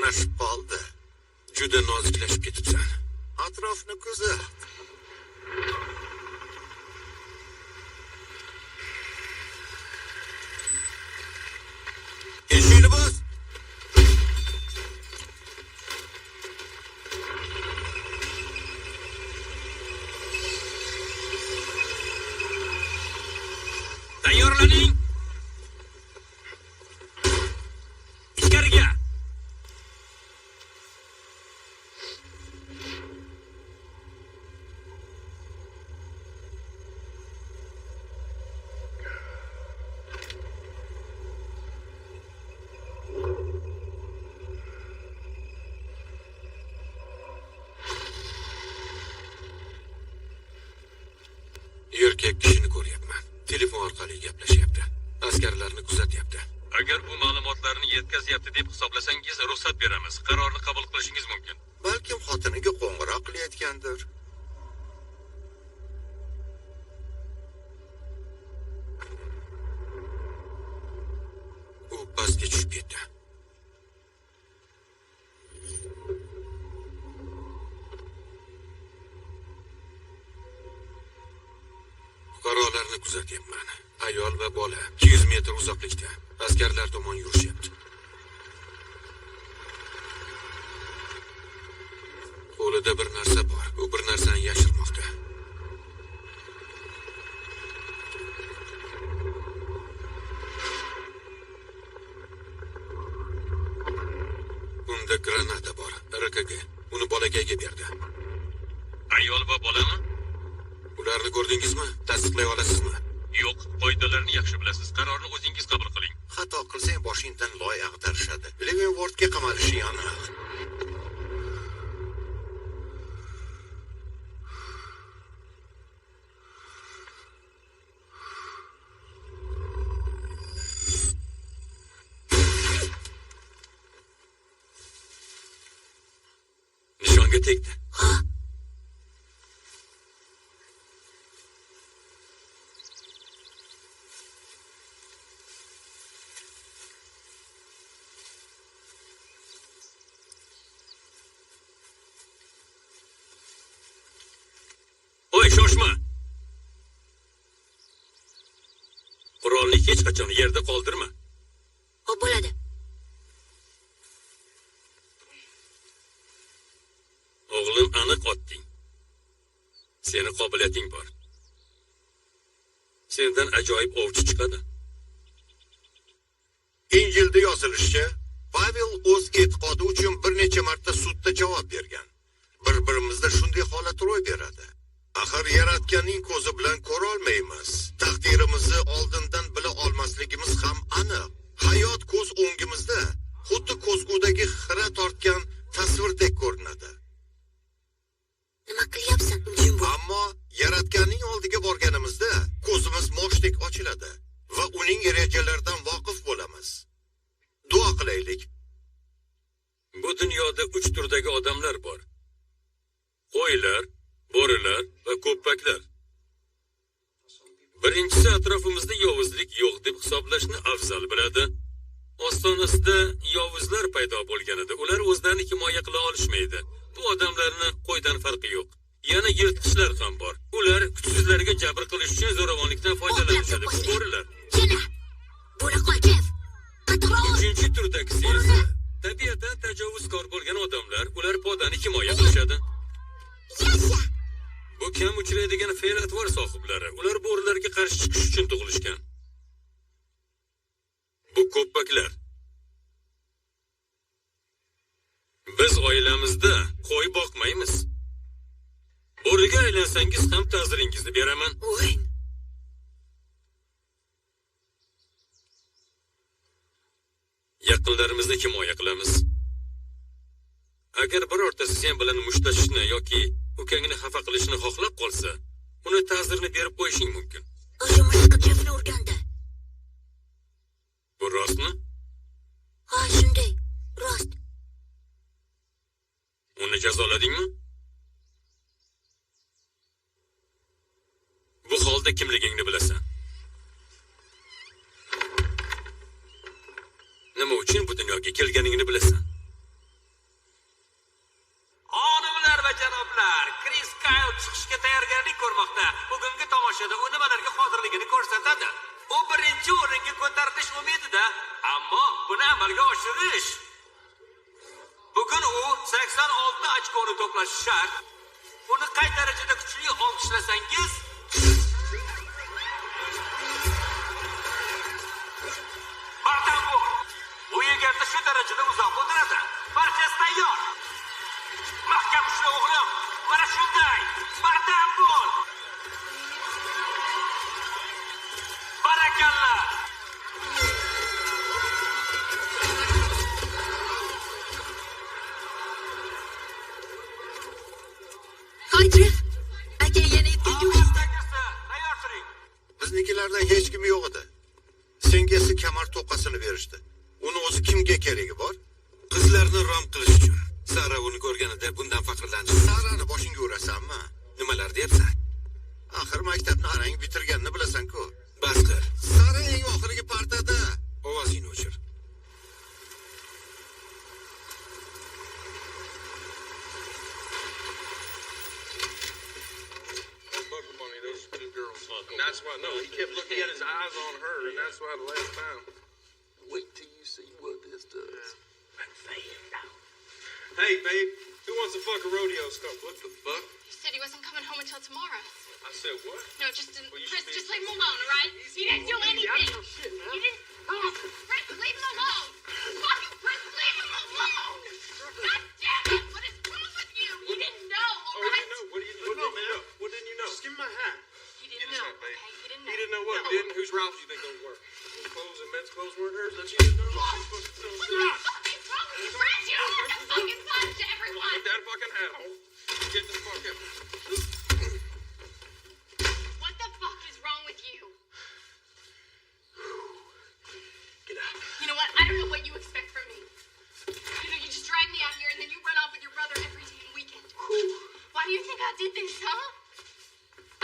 yaqinlashib qoldi. Juda noziklashib ketibsan. Atrofni kuzat. Eshikni bos. Tayyorlaning. Ichkariga. Erkak kishini ko'ryapman. Telefon orqali gaplashyapti. Askarlarni kuzatyapti. Agar bu ma'lumotlarni yetkazyapti deb hisoblasangiz, ruxsat beramiz. Qarorni qabul qilishingiz mumkin. Balkim xotiniga qo'ng'iroq qilayotgandir. U pastga tushib ketdi. Fuqarolarni kuzatyapman. Ayol va bola 200 metr uzoqlikda. Askarlar tomon yurishyapti. Qo'lida bir narsa bor. U bir narsani yashirmoqda. Unda granata bor. RKG. Uni bolakayga berdi. Ayol va bolami? Ularni ko'rdingizmi? Tasdiqlay olasizmi? Yo'q, qoidalarni yaxshi bilasiz. Qarorni o'zingiz qabul qiling. Xato qilsang boshingdan loy ag'darishadi. Levenwortga qamalishi aniq. Nishonga tegdi. Qo'y, shoshma. Qurolni hech qachon yerda qoldirma. Xo'p bo'ladi. O'g'lim aniq otding. Seni qobiliyating bor. Sendan ajoyib ovchi chiqadi. Injilda yozilishicha, Pavel o'z e'tiqodi uchun bir necha marta sudda javob bergan. Bir-birimizda shunday holat ro'y beradi. Axir yaratganning ko'zi bilan ko'ra olmaymiz. Taqdirimizni oldindan bila olmasligimiz ham aniq. Hayot ko'z o'ngimizda, xuddi ko'zgudagi xira tortgan tasvirdek ko'rinadi. Nima qilyapsan? Jimbo. Ammo yaratganning oldiga borganimizda ko'zimiz moshdek ochiladi va uning rejalaridan voqif bo'lamiz. Duo qilaylik. Bu dunyoda 3 turdagi odamlar bor. Qo'ylar, bo'rilar va ko'ppaklar. Birinchisi atrofimizda yovuzlik yo'q deb hisoblashni afzal biladi. Ostonasida yovuzlar paydo bo'lganida ular o'zlarini himoya qila olishmaydi. Bu odamlarni qo'ydan farqi yo'q. Yana yirtqichlar ham bor. Ular kuchsizlarga jabr qilish uchun zo'ravonlikdan foydalanishadi. Bu bo'rilar. Yana. Bo'ri qo'ykev. Qatroq. Uchinchi turdagisi esa tabiatan tajovuzkor bo'lgan odamlar. Ular podani himoya qilishadi. Yasha. Bu kam uchraydigan fe'l-atvor sohiblari. Ular bo'rilarga qarshi chiqish uchun tug'ilishgan. Bu ko'ppaklar. Biz oilamizda qo'y boqmaymiz. Bo'riga aylansangiz ham ta'ziringizni beraman. Voy. Yaqinlarimizni himoya qilamiz. Agar birortasi sen bilan mushtlashishni yoki ukangni xafa qilishni xohlab qolsa, uni ta'zirni berib qo'yishing mumkin. O'sha mushqijafni urganda. Bu rostmi? Ha, shunday. Rost. Uni jazoladingmi? Bu holda kimligingni bilasan. Nima uchun bu dunyoga kelganingni bilasan. birinchi o'ringa ko'tarilish umidida, ammo buni amalga oshirish. Bugun u 86 ochkoni to'plashi shart. Uni qay darajada kuchli olqishlasangiz, bardan bo'l. Bu yegarda shu darajada uzoq o'tiradi. Barchasi tayyor. Mahkam ushla o'g'lim. Mana shunday. Bardan bo'l. Barakalla. Haytrif, aka yana ikkinchi o'yin. Tayyor turing. Biznikilardan hech kim yo'q edi. Senga esa kamar to'qasini berishdi. Uni o'zi kimga keragi bor? Qizlarni rom qilish uchun. Sara uni ko'rganida bundan faxrlandi. Sarani boshingga urasanmi? Nimalar deyapsan? Axir maktabni arang bitirganini bilasan-ku. Bas qil. Sara eng oxirgi partada. Ovozingni o'chir. That's why, no, he kept looking at his eyes on her, and that's why the last time. Wait till you see what this does. Hey, babe, who wants to fuck a rodeo stump? What the fuck? He said he wasn't coming home until tomorrow. I said what? No, just didn't. Well, you Chris, should be- just leave him alone, all right? He didn't do anything. He didn't. Oh, Chris, leave him alone. Fucking Chris, leave him alone. God damn it! What is wrong with you? He didn't know, all Oh, you right? didn't know? What didn't you know? What didn't you know? Just give him my hat. He didn't Get his know. hat, babe. Okay, he didn't know. He didn't know what? No. Didn't? Whose routes do you think those were? His clothes and men's clothes weren't hers? That you didn't know? What the fuck is wrong with you, Chris? You don't have to fucking lie to everyone. Put that fucking hat on. Get the fuck out. What the fuck is wrong with you? Get out. You know what? I don't know what you expect from me. You know, you just drag me out here and then you run off with your brother every day and weekend. Why do you think I did this, huh?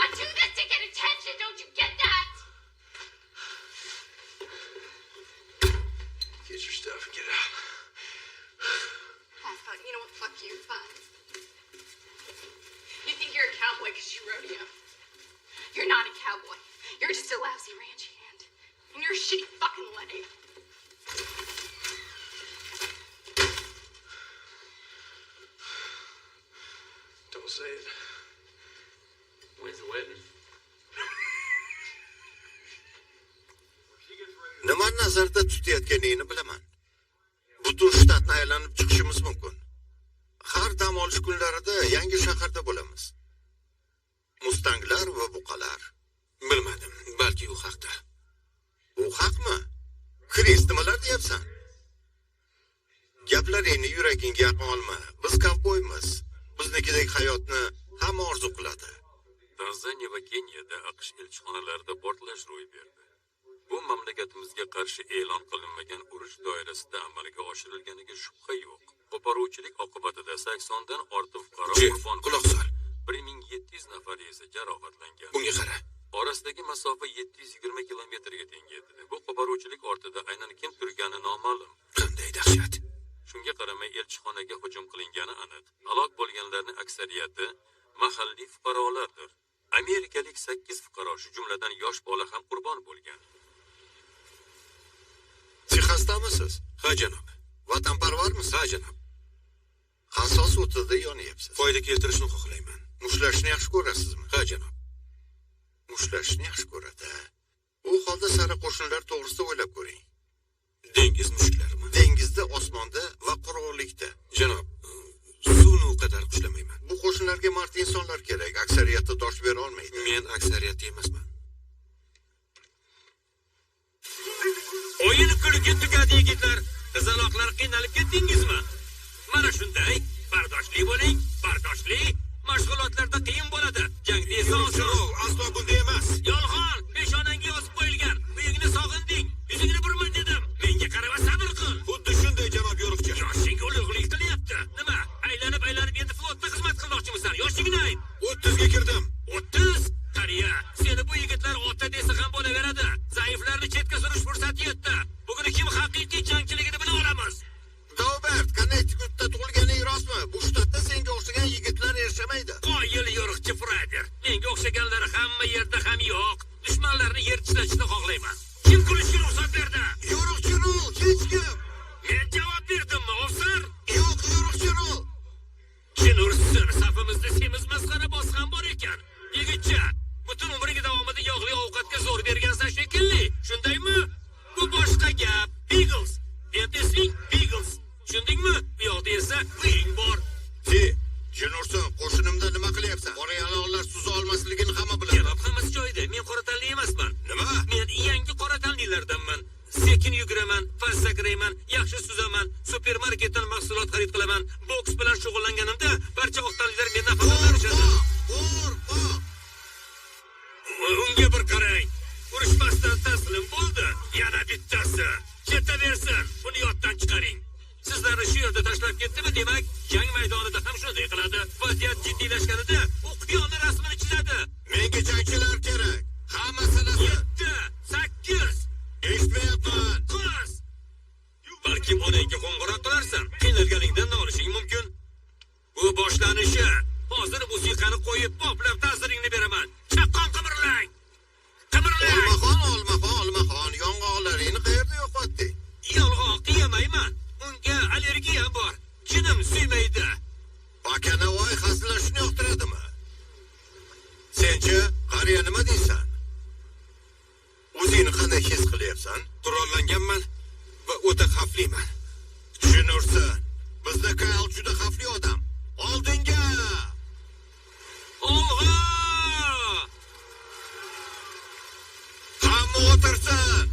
I do this to get attention, don't you get that? Get your stuff and get out. Oh, fuck. You know what? Fuck you. Fine. You think you're a cowboy because you rodeo. You're not a cowboy. You're just a lousy ranch hand. And you're a shitty fucking leg. Don't say it. When's the wedding? Nima nazarda tutayotganingni bilaman. Butun shtatni aylanib chiqishimiz mumkin. Har dam olish kunlarida yangi shaharda bo'lamiz. Mustanglar va buqalar. Bilmadim, balki u haqda. U haqmi? Kris, nimalar deyapsan? Gaplaringni yuragingga yaqin olma. Biz kovboymiz. Biznikidek hayotni hamma orzu qiladi. Tanzaniya va Keniyada AQSh elchixonalarida portlash ro'y berdi. Bu mamlakatimizga qarshi e'lon qilinmagan urush doirasida amalga oshirilganiga shubha yo'q. Qo'poruvchilik oqibatida 80 dan ortiq fuqaro Jef, qurbon quloq sol. 1700 nafari esa jarohatlangan. Bunga qara. Orasidagi masofa 720 kilometrga teng edi. Bu qo'poruvchilik ortida aynan kim turgani noma'lum. Qanday dahshat. Shunga qaramay elchixonaga hujum qilingani aniq. Halok bo'lganlarning aksariyati mahalliy fuqarolardir. Amerikalik 8 fuqaro, shu jumladan yosh bola ham qurbon bo'lgan. Texasdamisiz? Ha janob. Vatanparvarmisiz? Ha janob. Hassas o'tida yonyapsiz. Foyda keltirishni xohlayman. Mushlashni yaxshi ko'rasizmi? Ha janob. Mushlashni yaxshi ko'radi. U holda sara qo'shinlar to'g'risida o'ylab ko'ring. Dengiz mushuklarimi? Dengizda, osmonda va quruqlikda. Janob, suvni u qadar xushlamayman. Bu qo'shinlarga mard insonlar kerak. Aksariyati dosh bera olmaydi. Men aksariyatda emasman. O'yin kulgi tugadi yigitlar. Qizaloqlar qiynalib ketdingizmi? Mana shunday. Bardoshli bo'ling, bardoshli. Mashg'ulotlarda qiyin bo'ladi. Jangda esa oson. Aslo bunday emas. Yolg'on, peshonangga yozib qo'yilgan. Uyingni sog'inding. Yuzingni burman dedim. Menga qarab sabr qil. Xuddi shunday janob yo'riqchi. Yoshing ulug'lik qilyapti. Nima? Aylanib endi flotda xizmat qilmoqchimisan? Yoshligini ayt. 30 ga kirdim. 30? Qariya, seni bu yigitlar ota desa ham bo'laveradi. Zaiflarni chetga surish fursati yetdi. Bugun kim haqiqiy jangchiligini bila olamiz. Robert, Connecticutda tug'ilganing rostmi? Bu shtatda senga o'xshagan yigitlar erishamaydi. Qoyil yo'riqchi Frader. Menga o'xshaganlar hamma yerda ham yo'q. Dushman sekin yuguraman, past sakrayman, yaxshi suzaman, supermarketdan mahsulot xarid qilaman. Boks bilan shug'ullanganimda barcha oq tanlilar mendan faxrlanishadi. Unga bir qarang. Urushmasdan taslim bo'ldi. Yana bittasi. Ketaversin. Buni yoddan chiqaring. Sizlarni shu yerda tashlab ketdimi, demak, jang maydonida ham shunday qiladi. Vaziyat jiddiylashganida u quyonni rasmini chizadi. Menga jangchilar kerak. Hammasini 7, 8. eshitmayapman. Qas! Balkim onangga qo'ng'iroq qilarsan, qiynalganingdan nolishing mumkin. Bu boshlanishi. Hozir musiqani qo'yib, poplab ta'siringni beraman. Chaqqon qimirlang. Qimirlang. Olmaxon, yong'oqlaringni qayerda yo'qotding? Yolg'on yemayman. Unga allergiyam bor. Jinim suymaydi. Bakanavoy hazillashni yoqtiradimi? Senchi, qariya nima deysan? O'zingni qanday his qilyapsan? Qurollanganman va o'ta xavfliman. Tushunursan. Bizda Kayl juda xavfli odam. Oldinga! Olg'a! Hamma o'tirsin.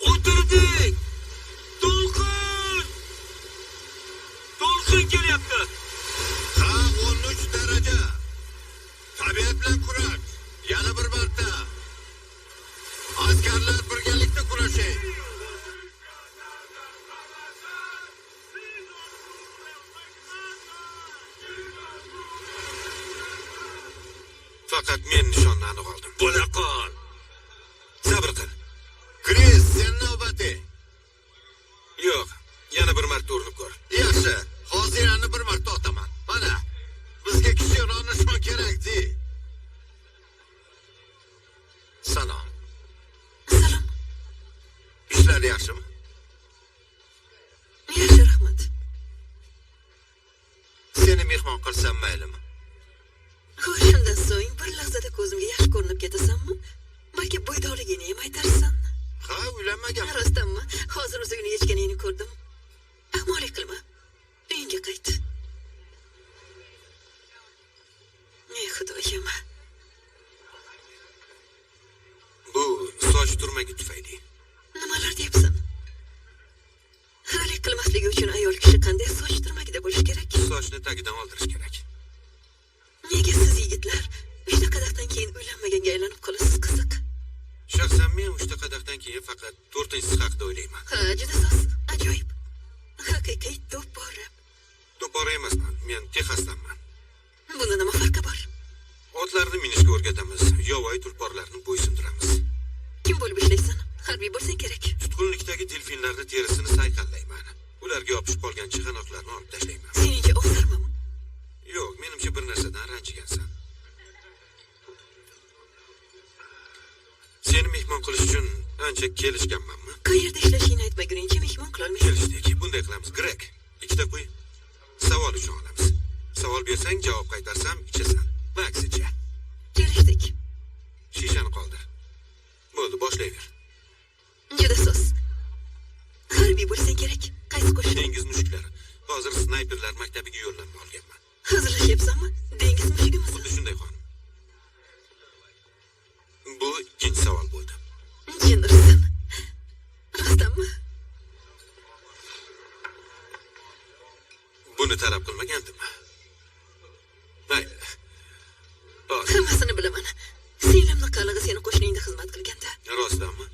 O'tirdik. To'lqin! To'lqin kelyapti. Ha, 13 daraja. Tabiat bilan kurash. Yana bir marta. Askarlar birgalikda kurashing. Faqat men nishonni aniq oldim. Bo'la qol. Sabr qil. Kris, sen navbating. Yo'q, yana bir marta urinib ko'r. Yaxshi, hozir yana bir marta otaman. Mana, bizga kichikroq nishon kerak, de. Salom. Salom. Ishlar yaxshimi? Yaxshi, rahmat. Seni mehmon qilsam maylimi? Xo'sh, shundan so'ng bir lahzada ko'zimga yaxshi ko'rinib ketasanmi? Balki bo'ydoqligini ham aytarsan. Ha, uylanmagan. Rostdanmi? Hozir o'zingni yechganingni ko'rdim. Ahmoqlik qilma. Uyingga qayt. Ey xudoyim. Bu soch turmagi tufayli. Nimalar deyapsan? Xiralik qilmasligi uchun ayol kishi qanday soch turmagida bo'lishi kerak? Sochni tagidan oldirish kerak. Nega siz yigitlar 3 qadaqdan keyin uylanmaganga aylanib qolasiz, qiziq? Shaxsan men 3 qadaqdan keyin faqat 4-inchisi haqida o'ylayman. Ha, juda soz, ajoyib. Haqiqiy to'pora. To'pora emasman, men Texasdanman. Bunda nima farqi bor? Otlarni minishga o'rgatamiz, yovvoyi tulporlarni bo'ysundiramiz. Kim bo'lib ishlaysan? Harbiy bo'lsang kerak. Tutqunlikdagi delfinlarni terisini sayqallayman. Ularga yopishib qolgan chig'anoqlarni olib tashlayman. Seningcha o'xsharmam? Yo'q, menimcha bir narsadan ranjigansan. Seni mehmon qilish uchun ancha kelishganmanmi? Qayerda ishlashingni aytmaguningcha mehmon qilolmaysan. Kelishdik. Bunday qilamiz. Greg, ikkita qo'y. Savol uchun olamiz. Savol bersang, javob qaytarsam, ichasan. Va aksincha. Kelishdik. Shishani qoldir. Bo'ldi, boshlayver. Juda soz. Harbiy bo'lsang kerak. Qaysi qo'shin? Dengiz mushuklari. Hozir snayperlar maktabiga yo'llanma olganman. Hazırlashyapsanmi? Dengiz mushugimisan? Xuddi shunday xonim. Bu ikkinchi savol bo'ldi. Jinursan. Rostdanmi? Buni talab qilmagandim. Mayli. Hozir Hammasini bilaman. Singlimni qalig'i seni qo'shningda xizmat qilganda. rostdanmi?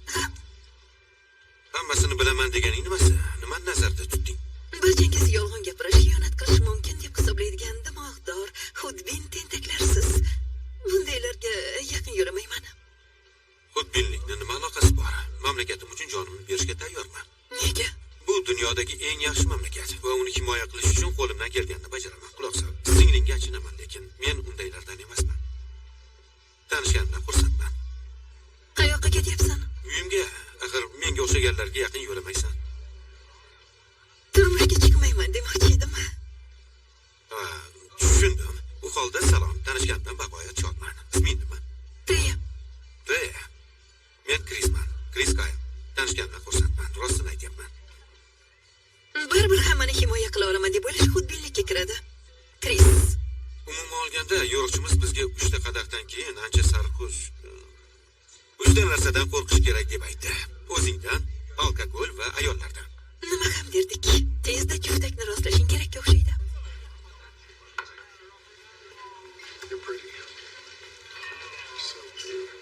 Hammasini bilaman deganing nimasi? Nimani nazarda tutding? Barchangiz yolg'on gapirish, xiyonat qilish mumkin deb hisoblaydigan dimog'dor, xudbin tentaklarsiz. Bundaylarga yaqin yo'lamayman. Xudbinlikni nima aloqasi bor? Mamlakatim uchun jonimni berishga tayyorman. Nega? Bu dunyodagi eng yaxshi mamlakat va uni himoya qilish uchun qo'limdan kelganini bajaraman. Quloq sol. Singlingga achinaman, lekin men undaylardan emasman. Tanishganimdan xursandman. Qayoqqa ketyapsan? Uyimga, axir menga o'xshaganlarga yaqin yo'lamaysan. Turmushga chiqmayman demoqchi edim. Ha, tushundim. Bu holda salom, tanishganimdan bag'oyat shodman. Isming nima? Teya. Teya. Men Krisman. Kris Kyle. Tanishganimdan xursandman. Rostini aytyapman. Baribir hammani himoya qila olaman deb o'ylash xudbinlikka kiradi. Kris. Umuman olganda, yo'riqchimiz bizga 3 qadaqdan keyin ancha sarxush. 3 narsadan qo'rqish kerak deb aytdi. O'zingdan, alkogol va ayollardan. Nima ham derdik? Tezda juftakni rostlashing kerakka o'xshaydi. You're pretty. So beautiful.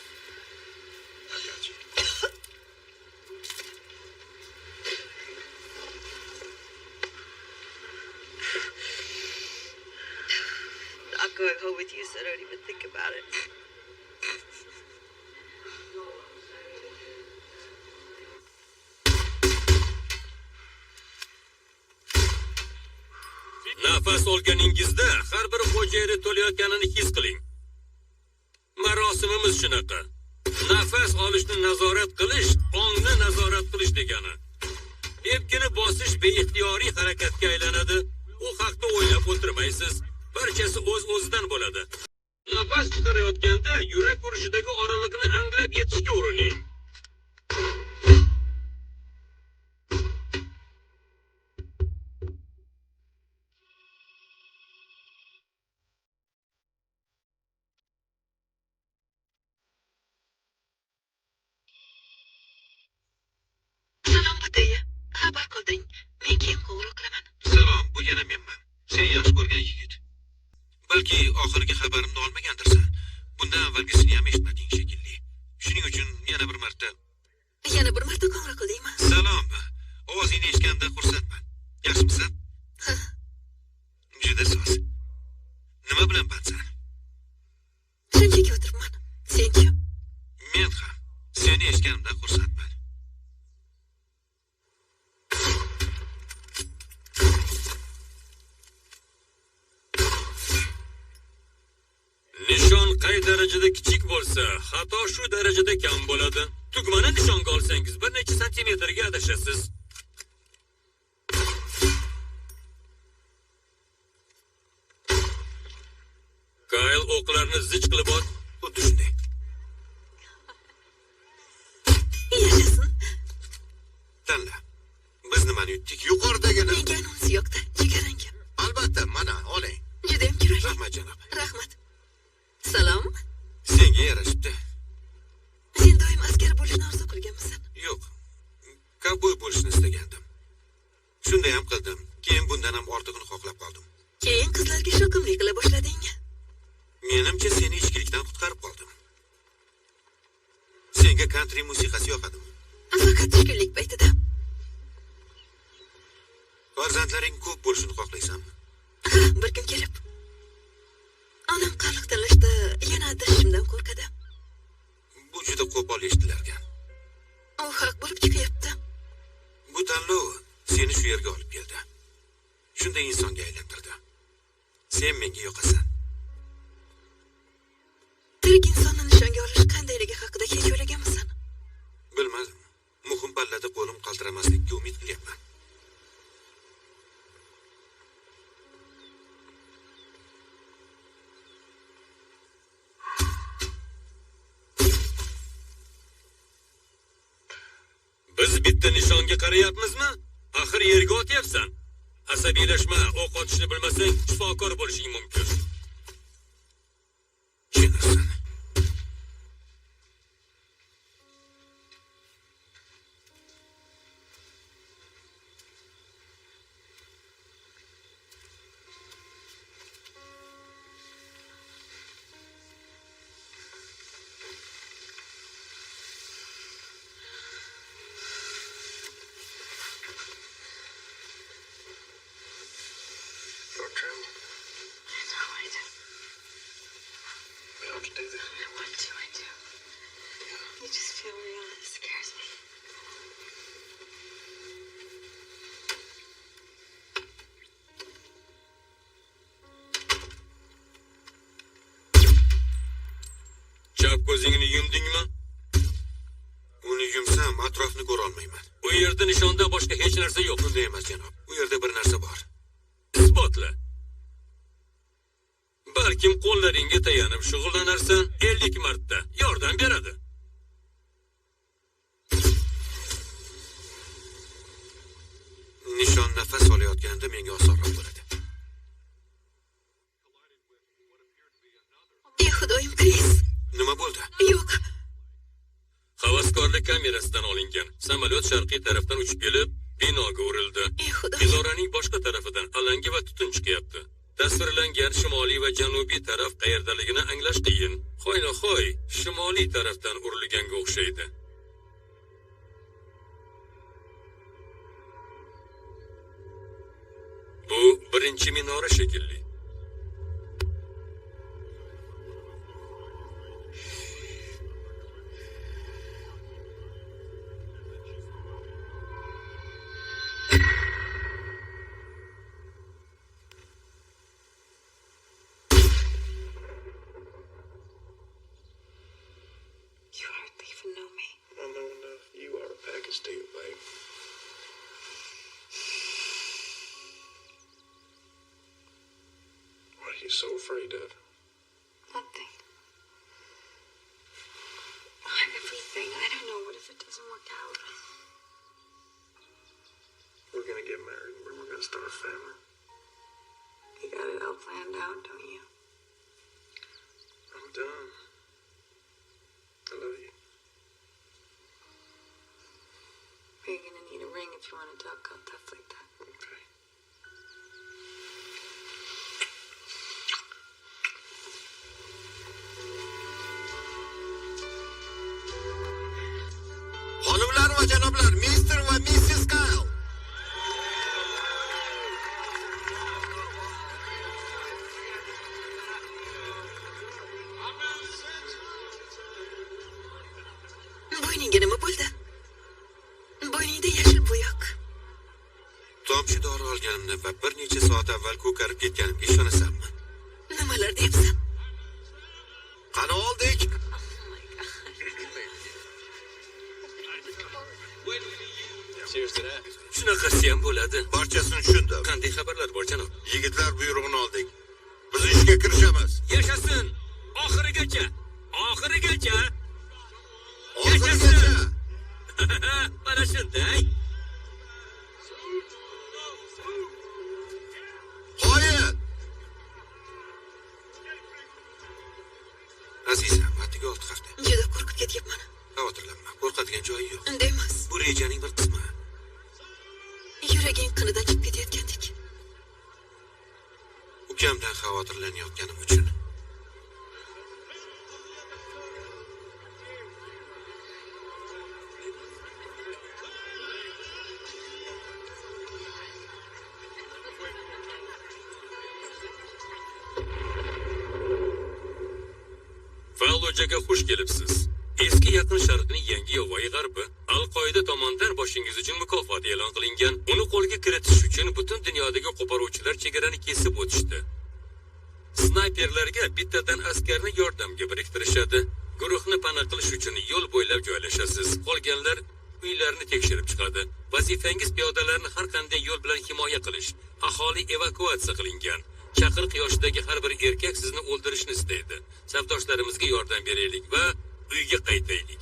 I got you. Not going home with you, so don't even think about it. Nafas olganingizda har bir hujayra to'layotganini his qiling. Marosimimiz shunaqa. Nafas olishni nazorat qilish, ongni nazorat qilish degani. Epkini bosish beixtiyoriy harakatga aylanadi. U haqda o'ylab o'tirmaysiz. Barchasi o'z-o'zidan bo'ladi. Nafas chiqarayotganda yurak urishidagi oralikni anglab yetishga urining. Salom Butaya. Xabar qilding. Men keyin qo'ng'iroq qilaman. Salom, bu yana menman. Sen yaxshi ko'rgan yigit. Balki oxirgi xabarimni olmagandirsan. Bundan avvalgisini ham eshitmading shekilli. Shuning uchun yana bir marta Yana bir marta qo'ng'iroq qildingmi? salom. Ovozingni eshitganda xursandman. Yaxshimisan? Ha, Juda soz. Nima bilan bandsan? shunchaki o'tiribman. Senchi? Men ham seni eshitganimdan xursandman. Nishon qay darajada kichik bo'lsa, xato shu darajada kam bo'ladi. Tugmani nishonga olsangiz bir necha santimetrga adashasiz. Kayl o'qlarni zich qilib ot. Xuddi shunday. Yashasin. Tanla. Biz nimani yutdik? Yuqoridagini. Menga anonsi yoqdi. Jigarang. Albatta, mana oling. Judayam kerak. Rahmat janob. Rahmat. Salom. Senga yarashibdi. Sen doim askar bo'lishni orzu qilganmisan. Yo'q. Kovboy bo'lishni istagandim. Shunday ham qildim. Keyin bundan ham ortig'ini xohlab qoldim. Keyin qizlarga shoqimlik qila boshlading. Menimcha seni ichkilikdan qutqarib qoldim. Senga kantri musiqasi yoqadimi? Faqat tushkunlik paytida. Farzandlaring ko'p bo'lishini xohlaysanmi? Ha, bir kun kelib. Onam qarliq tanlashda yana adashishimdan qo'rqadi. Bu juda qo'pol eshitilarkan. U haq bo'lib chiqyapti. Bu tanlov seni shu yerga olib keldi. Shunday insonga aylantirdi. Sen menga yoqasan. Tirik insonni nishonga olish qandayligi haqida hech o'ylaganmisan? Bilmadim. Muhim pallada qo'lim qaltiramaslikka umid qilyapman. Biz bitta nishonga qarayapmizmi? Axir yerga otyapsan. Asabiylashma, o'q otishni bilmasang, shifokor bo'lishing mumkin. Jennerson. Don't travel. No, I do. Why don't you do this? What do I do? You just feel real. It scares me. Chap ko'zingni yumdingmi? Uni yumsam atrofni ko'ra olmayman. U yerda nishonda boshqa hech narsa yo'q. Bunday emas janob. U yerda bir narsa bor. Isbotla. Balkim qo'llaringga tayanib shug'ullanarsan, 50 marta yordam beradi. Nishon nafas olayotganda menga osonroq bo'ladi. kamerasidan olingan. Samolyot sharqiy tarafdan uchib kelib, binoga urildi. Ey xudo. Izoraning boshqa tarafidan alanga va tutun chiqyapti. Tasvirlangan shimoliy va janubiy taraf qayerdaligini anglash qiyin. Hoynahoy, shimoliy tarafdan urilganga o'xshaydi. Bu birinchi minora shekilli. You hardly even know me. I know enough. You are a package deal, babe. What are you so afraid of? Nothing. Everything. I don't know. What if it doesn't work out? We're gonna get married. We're gonna start a family. You got it all planned out, don't you? I'm done. I love you. You're gonna need a ring if you want to talk out tough like that. Okay. Xonimlar va janoblar, Mr. va Mrs. Kyle. Bo'yningga nima bo'ldi? Bo'yningda yashil bo'yoq. Tomchi dori olganimni va bir necha soat avval ko'karib ketganimga ishonasanmi? Nimalar deyapsan? Qani oldik? Shunaqasi ham bo'ladi. Barchasini tushundim. Qanday xabarlar bor, janob? Yigitlar buyrug'ini oldik. Biz ishga kirishamiz. Yashasin! Oxirigacha! Oxirigacha! Oxirigacha. Mana shunday. Qoyil. Azizam, atigi 6 hafta. Juda qo'rqib ketyapman. Xavotirlanma, qo'rqadigan joyi yo'q. Unday emas. Bu rejaning bir qismi. Yuraging qinidan chiqib ketayotgandek. Ukamdan xavotirlanayotganim uchun. Fallujaga xush kelibsiz. Eski Yaqin Sharqning yangi yovvoyi g'arbi Al-Qoida tomonidan boshingiz uchun mukofot e'lon qilingan. Uni qo'lga kiritish uchun butun dunyodagi qo'poruvchilar chegarani kesib o'tishdi. Snayperlarga bittadan askarni yordamga biriktirishadi. Guruhni pana qilish uchun yo'l bo'ylab joylashasiz. Qolganlar uylarni tekshirib chiqadi. Vazifangiz piyodalarni har qanday yo'l bilan himoya qilish. Aholi evakuatsiya qilingan. Chaqiriq yoshidagi har bir erkak sizni o'ldirishni istaydi. Safdoshlarimizga yordam beraylik va uyga qaytaylik.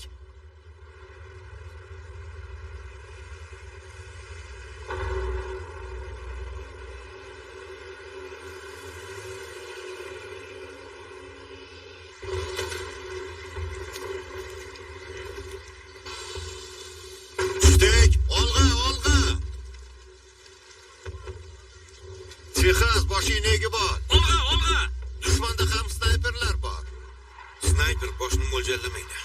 Tushdik. Olg'a, olg'a. Texas boshingdagi bor. Olg'a, olg'a! Dushmanda ham snayperlar bor. Snayper boshni mo'ljallamaydi.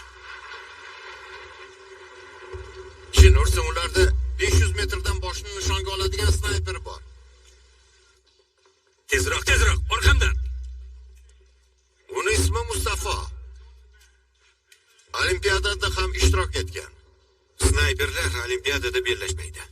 Shin ursa ularda 500 metrdan boshni nishonga oladigan snayper bor. Tezroq, tezroq, orqamdan. Uni ismi Mustafo. Olimpiadada ham ishtirok etgan. Snayperlar olimpiadada bellashmaydi.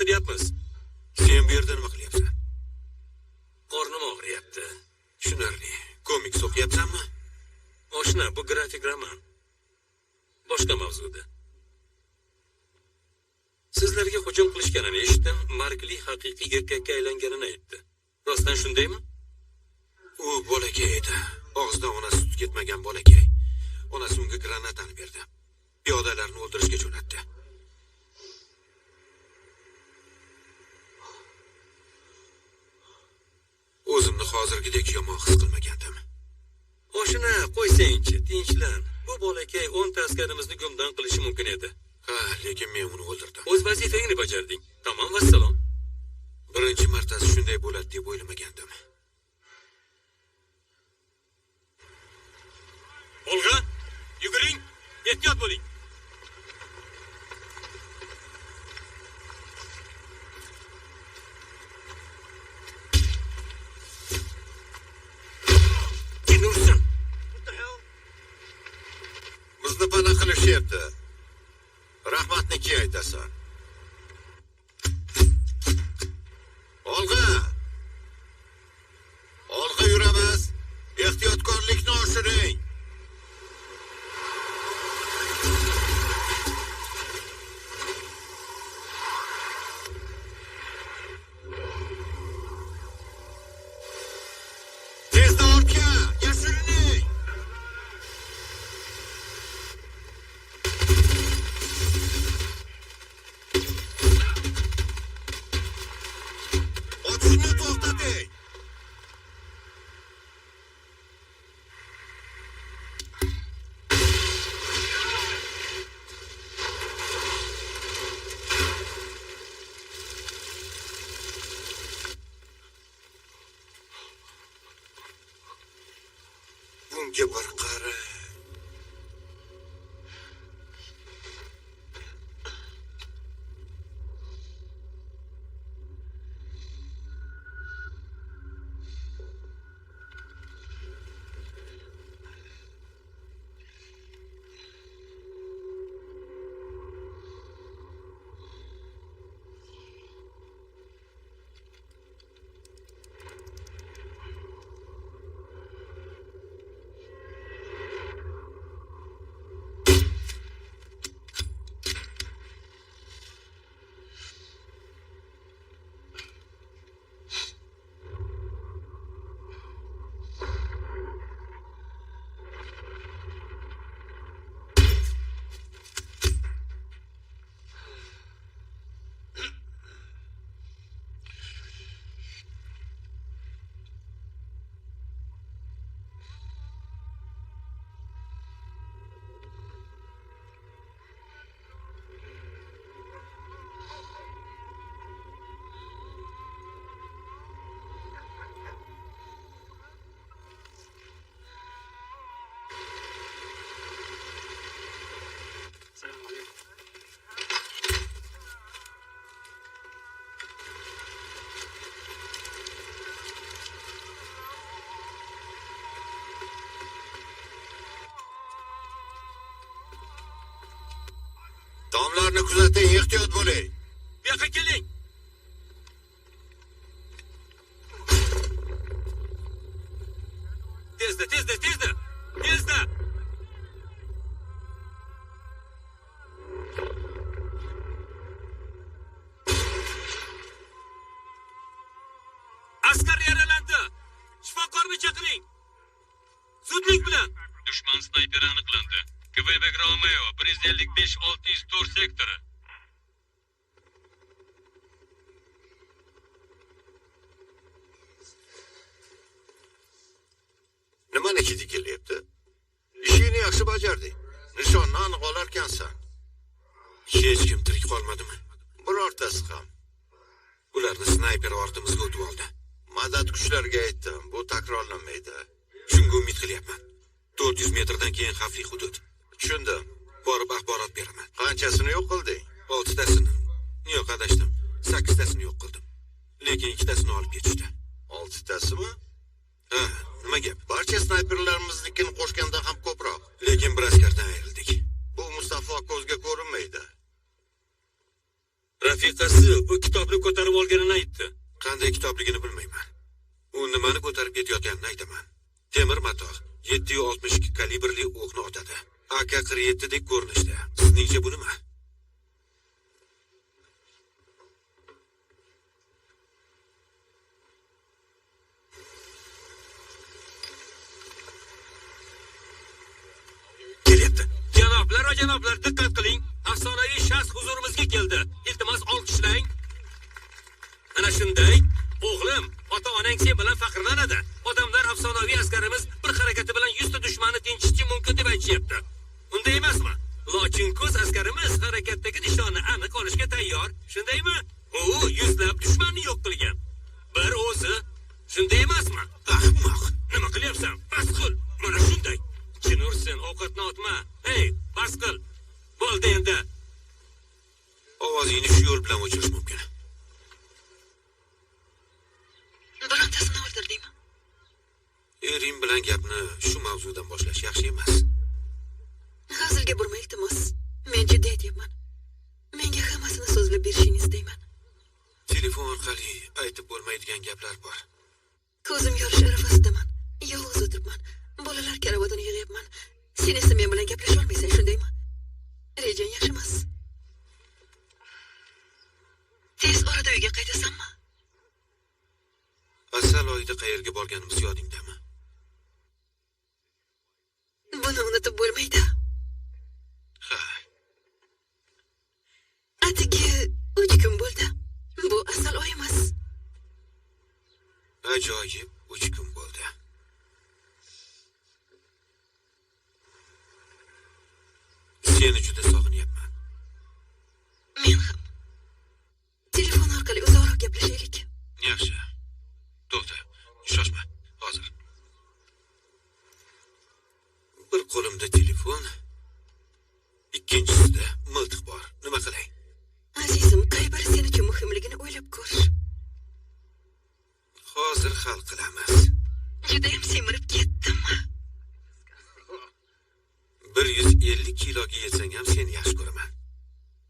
o'ynayapmiz. Sen bu yerda nima qilyapsan? Qornim og'riyapti. Tushunarli. Komik o'qiyapsanmi? Oshna, bu grafik roman. Boshqa mavzuda. Sizlarga hujum qilishganini eshitdim. Markli haqiqiy erkakka aylanganini aytdi. Rostdan shundaymi? U bolakay edi. Og'zidan onasi sut ketmagan bolakay. Onasi unga granatani berdi. Piyodalarni o'ldirishga jo'natdi. O'zimni hozirgidek yomon his qilmagandim. Oshna, qo'ysangchi, tinchlan. Bu bolakay 10 ta askarimizni gumdon qilishi mumkin edi. Ha, lekin men uni o'ldirdim. O'z vazifangni bajarding. Tamom, vassalom. Birinchi martasi shunday bo'ladi deb o'ylamagandim. Olg'a, yuguring, ehtiyot bo'ling. Kim ursin? Bizni pana qilishyapti. Rahmatniki aytasan. Olg'a! Olg'a yuramiz. Ehtiyotkorlikni oshiring. Tezda ortga, yashirining. Otishni to'xtating. Bunga bir qara. Tomlarni kuzating, ehtiyot bo'ling. Bu yoqqa keling. Tezda, tezda, tezda. Tezda. Askar yaralandi. Shifokorni chaqiring. Zudlik bilan. Dushman snayperi aniqlandi. Quebec Romeo 155-604 sektori. Nimani ketilyapti? Ishingni yaxshi bajarding. Nishonni aniq olarkansan. Hech kim tirik qolmadimi? Birortasi ham. Ularni snayper ortimizga o'tib oldi. Madad kuchlarga aytdim, bu takrorlanmaydi. Shunga umid qilyapman. 400 metrdan keyin xavfli hudud. Tushundim. Borib axborot beraman. Qanchasini yo'q qilding? 6 tasini. Yo'q, adashdim. 8 tasini yo'q qildim. Lekin 2 tasini olib ketishdi. 6 tasimi? Ha, nima gap? Barcha snayperlarimizni qo'shganda ham ko'proq. Lekin bir askardan ayrildik. Bu Mustafa ko'zga ko'rinmaydi. Rafiqasi u kitobni ko'tarib olganini aytdi. Qanday kitobligini bilmayman. U nimani ko'tarib ketayotganini aytaman. Temir matoh 762 kalibrli o'qni otadi. AK-47 dek ko'rinishda. Sizningcha bu nima? Kelyapti. Janoblar, diqqat qiling. Afsonaviy shaxs huzurimizga keldi. Iltimos olqishlang. Ana shunday. O'g'lim, ota-onang sen bilan faxrlanadi. Odamlar afsonaviy askarimiz bir harakati bilan 100 ta dushmanni tinchitishi mumkin deb aytishyapti. Unday emasmi? Lochin ko'z askarimiz harakatdagi nishonni aniq olishga tayyor. Shundaymi? U yuzlab dushmanni yo'q qilgan. Bir o'zi. Shunday emasmi? Ahmoq. Nima qilyapsan? Bas qil. Mana shunday. Chinursin, ovqatni otma. Hey, bas qil. Bo'ldi endi. Ovozingni shu yo'l bilan o'chirish mumkin. Birontasini o'ldirdingmi? Erim bilan gapni shu mavzudan boshlash yaxshi emas. Hazilga burma iltimos. Men jiddiy aytyapman. Menga hammasini so'zlab berishingizni istayman. Telefon orqali aytib bo'lmaydigan gaplar bor. Ko'zim yorish arafasidaman. Yolg'iz o'tiribman. Bolalar karavotini yig'yapman. Sen esa men bilan gaplasha olmaysan, shundaymi? Rejang yaxshi emas. Tez orada uyga qaytasanmi? Asal oyida qayerga borganimiz yodingdami? Buni unutib bo'lmaydi. Ha, Atigi 3 kun bo'ldi. Bu asal oy emas. ajoyib 3 kun bo'ldi. Seni juda sog'inyapman. Men ham. Telefon orqali uzoqroq gaplashaylik. Yaxshi. To'xta, shoshma. Hozir. Bir qo'limda telefon, ikkinchisida miltiq bor. Nima qilay? Azizim, qay biri sen uchun muhimligini o'ylab ko'r. Hozir hal qilamiz. Judayam semirib ketdim. 150 kiloga yetsang ham seni yaxshi ko'raman.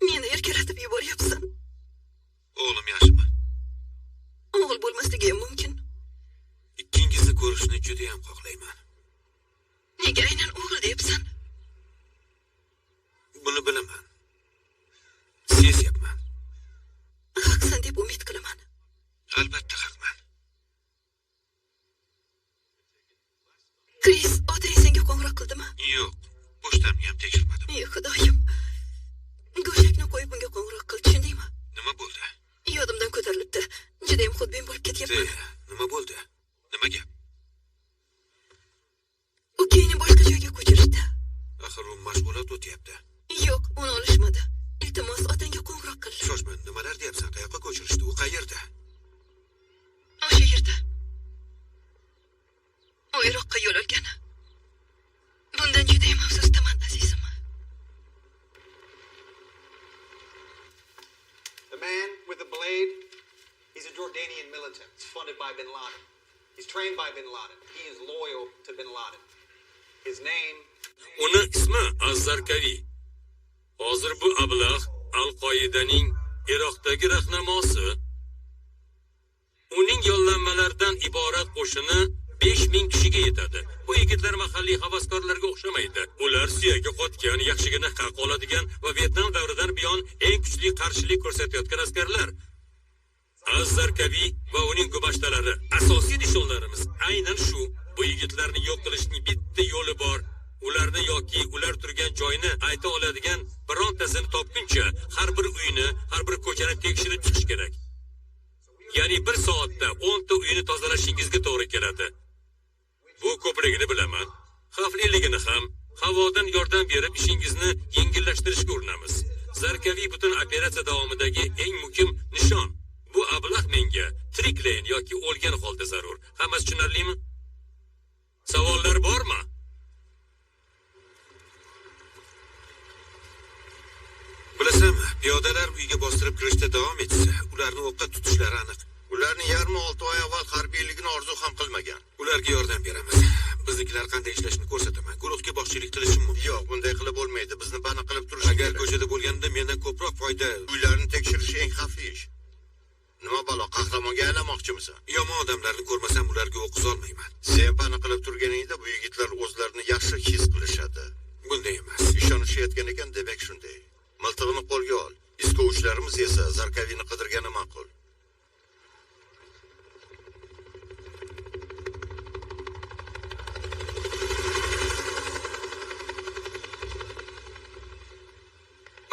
Meni erkalatib yuboryapsan. O'g'lim yaxshimi? O'g'il bo'lmasligi ham mumkin. Ikkingizni ko'rishni juda ham xohlayman. Nega aynan o'g'il deyapsan? Buni bilaman. Sezyapman. Haqsan deb umid qilaman. Albatta haqman. Kris, otang senga qo'ng'iroq qildimi? Yo'q, pochtamni ham tekshirmadim. Ey xudoyim. Go'shakni qo'yib unga qo'ng'iroq qil, tushundingmi? Nima bo'ldi? Yodimdan ko'tarilibdi. Judayam xudbin bo'lib ketyapman. Nima bo'ldi? Nima gap? Ukangni boshqa joyga ko'chirishdi. Axir u mashg'ulot o'tyapti. Yo'q, uni olishmadi. Iltimos, otangga qo'ng'iroq qil. Shoshma, nimalar deyapsan? Qayoqqa ko'chirishdi? U qayerda? O'sha yerda. U Iroqqa yo'l olgan. Bundan judayam afsusdaman, azizim. The man with the blade, he's a Jordanian militant. He's funded by Bin Laden. He's trained by Bin Laden. He is loyal to Bin Laden. His name... Uni ismi Az-Zarkavi. Hozir bu ablah Al-Qoidaning Iroqdagi rahnamosi. Uning yollanmalaridan iborat qo'shini 5000 kishiga yetadi. Bu yigitlar mahalliy havaskorlarga o'xshamaydi. Ular suyaga qotgan, yaxshigina haq oladigan va Vyetnam davridan buyon eng kuchli qarshilik ko'rsatayotgan askarlar. Az-Zarkavi va uning gubashtalari asosiy nishonlarimiz aynan shu. Bu yigitlarni yo'q qilishning bitta yo'li bor. Ularni yoki ular turgan joyni ayta oladigan birontasini topguncha har bir uyni, har bir ko'chani tekshirib chiqish kerak. Ya'ni 1 soatda 10 ta uyni tozalashingizga to'g'ri keladi. Bu ko'pligini bilaman. Xavfliligini ham, havodan yordam berib ishingizni yengillashtirishga urinamiz. Zarkaviy butun operatsiya davomidagi eng muhim nishon. Bu ablah menga tiriklayin yoki o'lgan holda zarur. Hammasi tushunarlimi? Savollar bormi? Bilasan, piyodalar uyga bostirib kirishda davom etsa, ularni o'qqa tutishlari aniq. Ularni yarmi 6 oy avval harbiyligini orzu ham qilmagan. Ularga yordam beramiz. Biznikilar qanday ishlashini ko'rsataman. Guruhga boshchilik qilishim mumkin. Yo'q, bunday qilib bo'lmaydi. Bizni bana qilib turish Agar kerak. ko'chada bo'lganida mendan ko'proq foyda. Uylarni tekshirish eng xavfli ish. Nima balo, qahramonga aylanmoqchimisan? Yomon odamlarni ko'rmasam ularga o'q uzolmayman. Sen bana qilib turganingda bu yigitlar o'zlarini yaxshi his qilishadi. Bunday emas. Ishonishayotgan ekan, demak shunday. Miltig'ini qo'lga ol. Iskovuchlarimiz esa Zarkavini qidirgani ma'qul.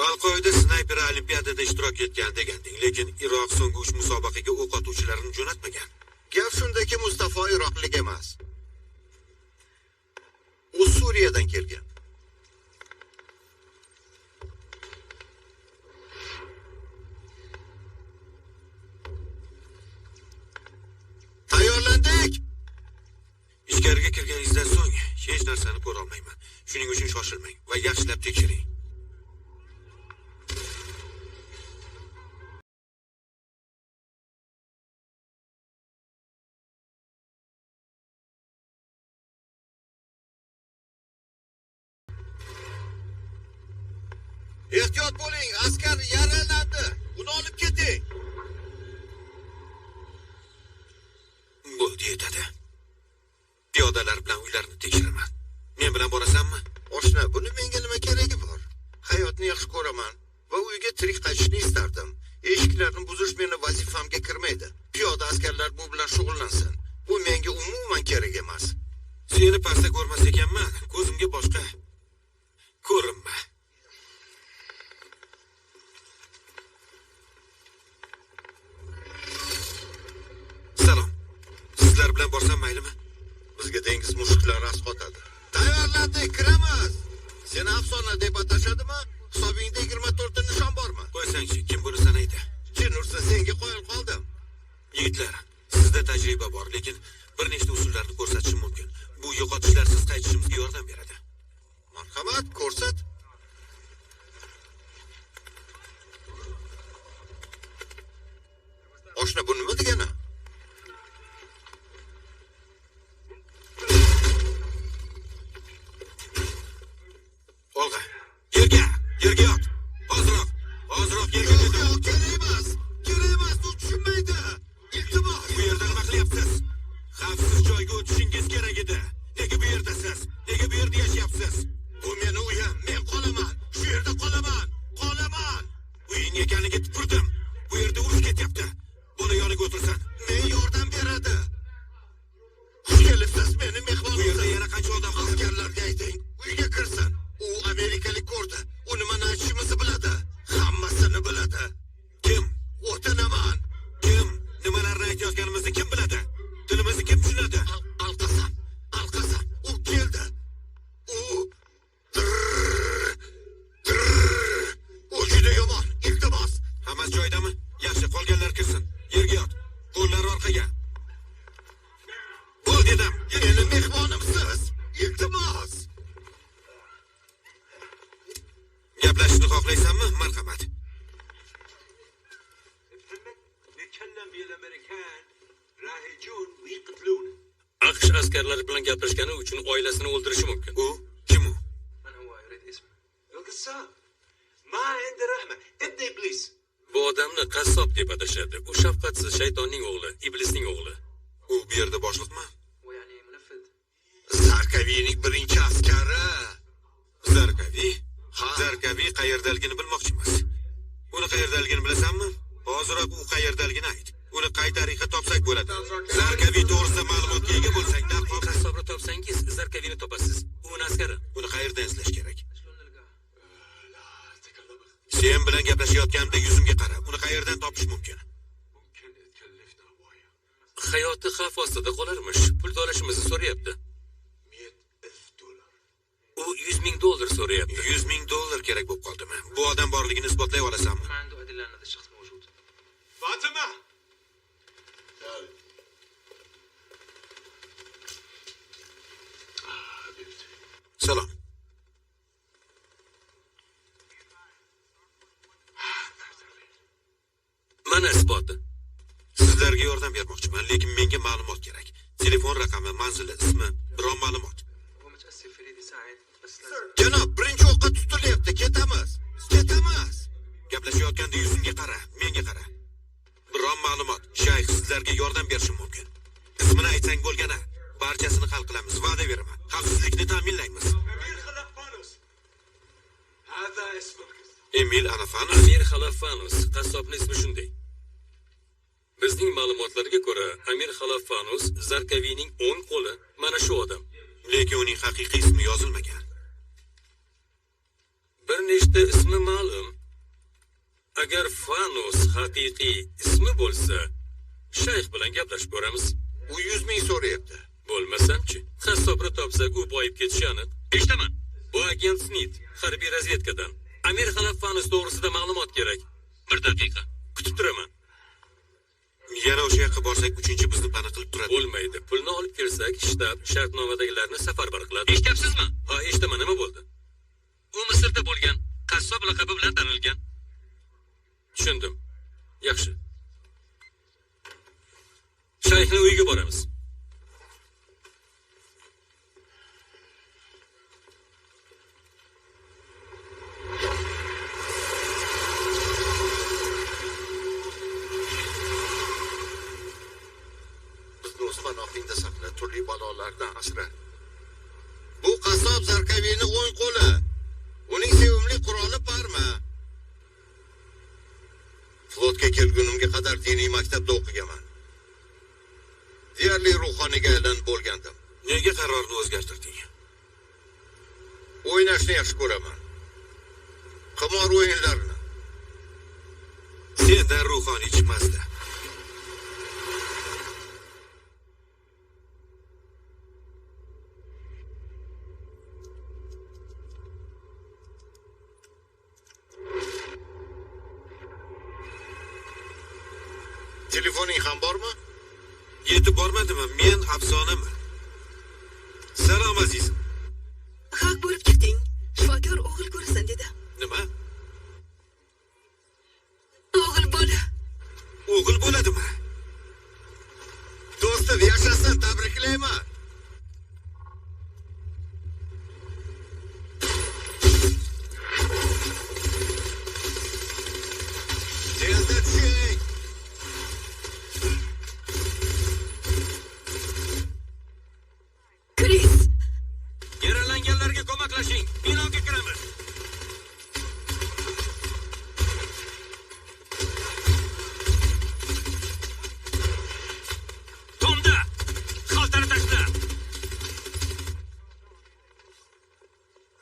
Al-Qoida snayperi olimpiadada ishtirok etgan deganding, lekin Iroq so'nggi 3 musobaqaga o'q otuvchilarini jo'natmagan. Gap shundaki, Mustafo Iroqlik emas. U Suriyadan kelgan. Tayyorlandik. Ichkariga kirganingizdan so'ng hech narsani ko'ra olmayman. Shuning uchun shoshilmang va yaxshilab tekshiring. Ehtiyot bo'ling, askar yaralandi. Uni olib keting. Bo'ldi, yetadi. Piyodalar bilan uylarni tekshiraman. Men bilan borasanmi? Oshna, buni menga nima keragi bor? Hayotni yaxshi ko'raman va uyga tirik qaytishni istardim. Eshiklarni buzish meni vazifamga kirmaydi. Piyoda askarlar bu bilan shug'ullansin. Bu menga umuman kerak emas. Seni pastda ko'rmas ekanman. Ko'zimga boshqa ko'rinma. Salom. Sizlar bilan borsam maylimi? Bizga dengiz mushuklari asqotadi. Tayyorlandik, kiramiz. Seni afsona deb atashadimi? Hisobingda 24 ta nishon bormi? Qo'ysangchi, kim buni sanaydi? Chinursa senga qo'yib qoldim. Yigitlar, sizda tajriba bor, lekin bir nechta usullarni ko'rsatishim mumkin. Bu yo'qotishlarsiz qaytishimizga yordam beradi. Marhamat, ko'rsat. Oshna, bu nima degani? Olg'a, yerga yot. Hozirroq yerga Yo'q, yot. yo'q, kerak emas, u tushunmaydi. Iltimos. Bu yerda nima qilyapsiz? Xavfsiz joyga o'tishingiz kerak edi. Nega bu yerdasiz? Nega bu yerda yashayapsiz? Bu meni uyim, men qolaman. Shu yerda qolaman. Uying ekanligiga tupurdim. Bu yerda urush ketyapti. Buni yoniga o'tirsan. Men yordam beradi. Xush kelibsiz, meni Bu yerda mehmonimsiz. yana qancha odam bor? Askarlarga ayting, uyga kirsin. U amerikalik ko'rdi. U nimani aytishimizni biladi. Hammasini biladi. Kim? O'tinaman. Kim? Nimalarni aytayotganimizni kim biladi? Tilimizni kim tushunadi? Alqasam. U keldi. U juda yomon. Iltimos. Hammasi joyidami? Yaxshi, qolganlar kirsin. Yerga yot. Qo'llar orqaga. Bo'l dedim. Meni mehmonimsiz. Iltimos. Gaplashishni xohlaysanmi? Marhamat. AQSh askarlari bilan gaplashgani uchun oilasini o'ldirishi mumkin. U kim u? Bu odamni qassob deb atashadi. U shafqatsiz shaytonning o'g'li, iblisning o'g'li. U bu yerda boshliqmi? Zarkavining birinchi askari. Zarkavi? Ha. Zarkavi qayerdaligini bilmoqchimiz. Uni qayerdaligini bilasanmi? Hoziroq u qayerdaligini ayt. Uni qay tariqa topsak bo'ladi. Zarkavi to'g'risida ma'lumotga ega bo'lsak, darhol Qassobni topsangiz, Zarkavini topasiz. U askari. uni qayerdan izlash kerak? Sen bilan gaplashayotganimda yuzimga qara. Uni qayerdan topish mumkin? Hayoti xavf ostida qolarmish. Pul to'lashimizni so'rayapti. U $100,000 so'rayapti. $100,000 kerak bo'lib qoldimi? Bu odam borligini isbotlay olasanmi? Fatima! Salom. Mana isboti. Sizlarga yordam bermoqchiman, lekin menga ma'lumot kerak. telefon raqami, manzili, ismi, biron ma'lumot. هو متأسف فريد يساعد بس Janob, birinchi o'qqa tutilyapti. Ketamiz. Ketamiz. Gaplashayotganda yuzimga qara, menga qara. Biron ma'lumot, shayx sizlarga yordam berishi mumkin. Ismini aytsang bo'lgana, barchasini hal qilamiz, va'da beraman. Xavfsizlikni ta'minlaymiz. Emil Anafanus. Amir Xalafanus, qassobning ismi shunday. Bizning ma'lumotlarga ko'ra, Amir Xalafanus Zarkaviyning o'ng qo'li mana shu odam. Lekin uning haqiqiy ismi yozilmagan. Bir nechta ismi ma'lum. Agar Fanus haqiqiy ismi bo'lsa, shayx bilan gaplashib ko'ramiz. U 100 ming so'rayapti. Bo'lmasam-chi, qassobni topsak u boyib ketishi aniq. Eshitaman. Bu agent Smith, harbiy razvedkadan. Amir Xalafanus to'g'risida ma'lumot kerak. Bir daqiqa. Kutib turaman. Yana o'sha yoqqa borsak, uchinchi bizni pana qilib turadi. Bo'lmaydi. Pulni olib kelsak, shtab shartnomadagilarni safarbar qiladi. Eshityapsizmi? Ha, eshitaman. Nima bo'ldi? U Misrda bo'lgan, qassob laqabi bilan tanilgan. Tushundim. Yaxshi. Shayxning uyiga boramiz. Bizni o'smanoqingda saqla, turli balolardan asra. Bu qassob Zarkaviyning o'ng qo'li. Uning sevimli quroli parma. Flotga kelgunimga qadar diniy maktabda o'qiganman. Deyarli ruhoniyga aylanib bo'lgandim. Nega qarorni o'zgartirding? O'ynashni yaxshi ko'raman. Qimor o'yinlarini. Sendan ruhoniy chiqmasdi. Telefoning ham bormi? Yetib bormadimi? Men afsonaman. Salom azizim. Haq bo'lib chiqding. Shifokor o'g'il ko'rasan dedi. Nima? O'g'il bola. O'g'il bo'ladimi? Do'stim, yashasin, tabriklayman. Tezda tushing. Kris. Yaralanganlarga ko'maklashing. Binoga kiramiz. Tomda, xaltani tashla.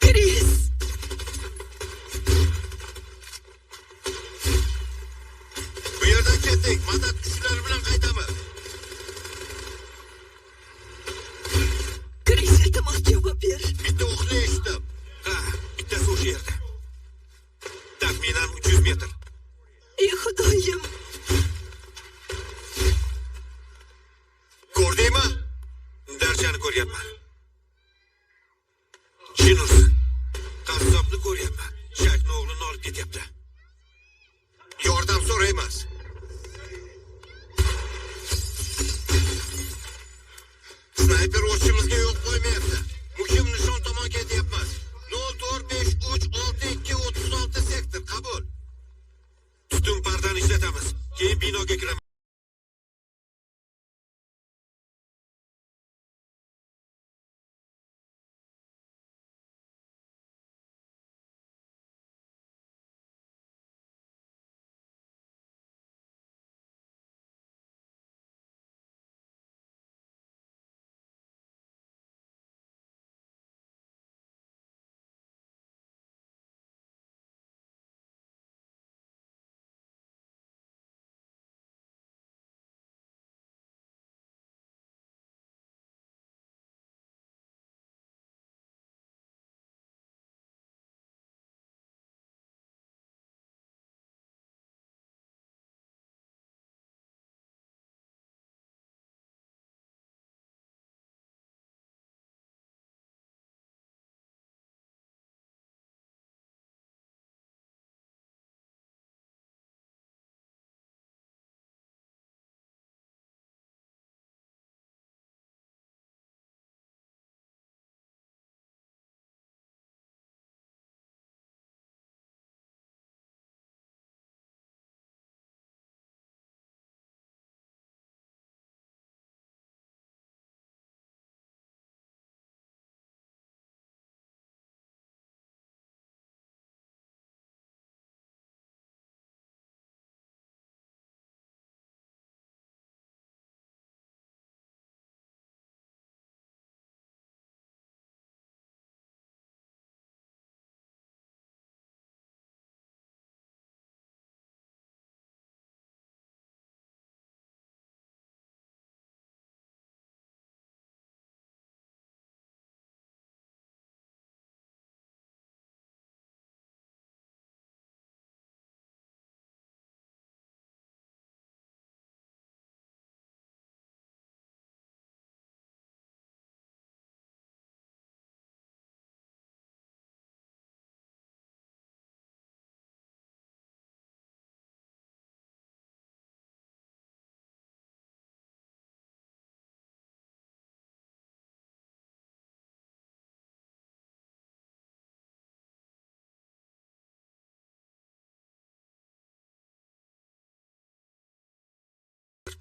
Kris. Bu yerdan ketdik. Madad kuchlari bilan qaytamiz. Kris, iltimos javob ber. Bitta o'qni eshitdim. Ha, bittasi o'sha yerda. Taxminan 300 metr. Ey xudoyim. Ko'rdingmi? Darchani ko'ryapman. Jinus. Qassobni ko'ryapman. Shayxning o'g'lini olib ketyapti. Yordam so'raymiz. Snayper o'chimizga yo'l qo'ymayapti. Muhim nishon tomon ketyapmiz. 04536236 sektor qabul. Tutun pardani ishlatamiz. Keyin binoga kiramiz.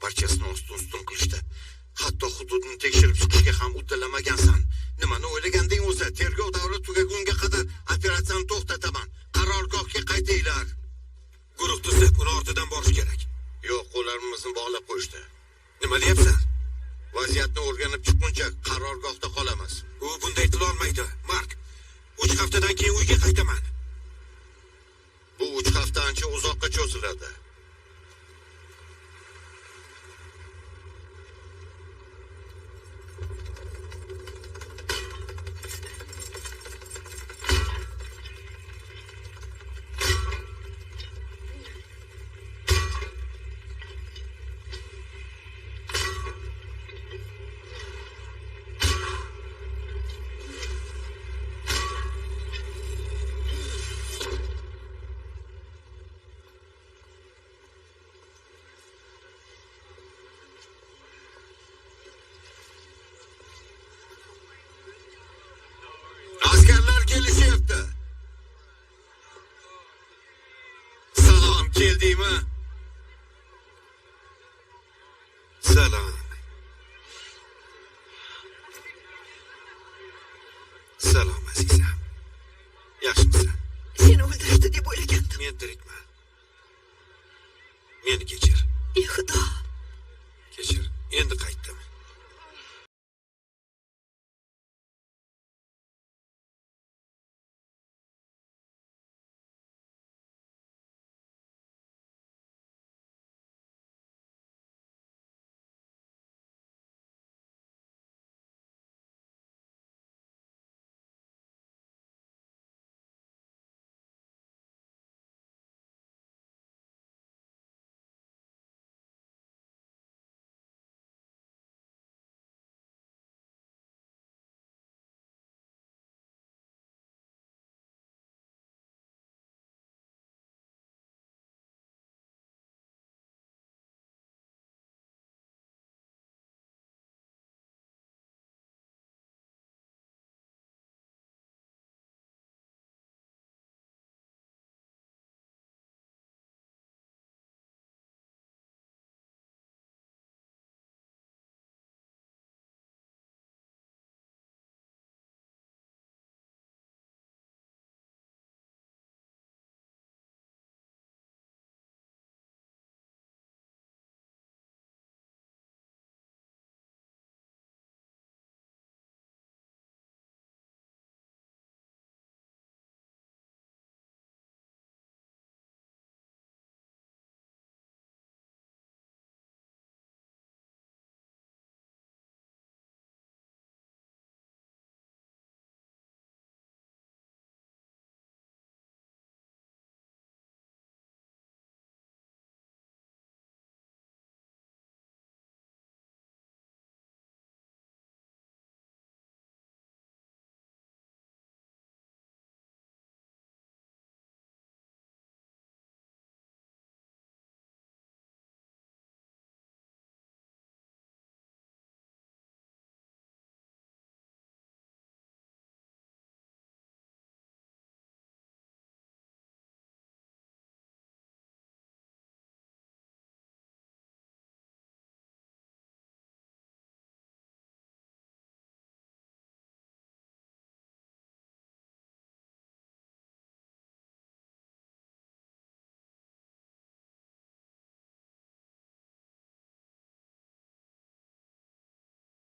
barchasini ostin-ustun qilishdi. Hatto hududni tekshirib chiqishga ham uddalamagansan. Nimani o'ylaganding o'zi? Tergov davri tugagunga qadar operatsiyani to'xtataman. Qarorgohga qaytinglar. Guruh tuzib, uni ortidan borish kerak. Yo'q, qo'llarimizni bog'lab qo'yishdi. Nima deyapsan? Vaziyatni o'rganib chiqquncha qarorgohda qolamiz. U bunday qila olmaydi, Mark. 3 haftadan keyin uyga qaytaman. Bu 3 hafta ancha uzoqqa cho'ziladi.